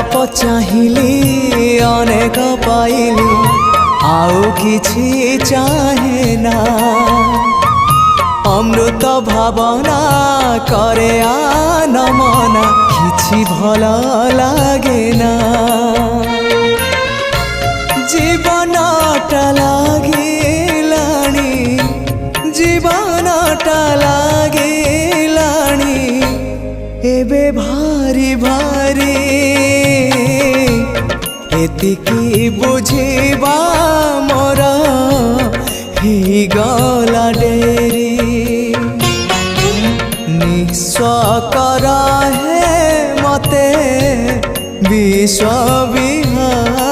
गोलाप चाहिली अनेक पाइली आउ किछि चाहे ना अमृत भावना करे आनमना किछि भल लागे ना जीवनटा लागिलाणी जीवनटा लागिलाणी एबे भारी भारी एतिकी बुझिबा मोर ही गला डेरी निस्वकर है मते विश्व विहारी।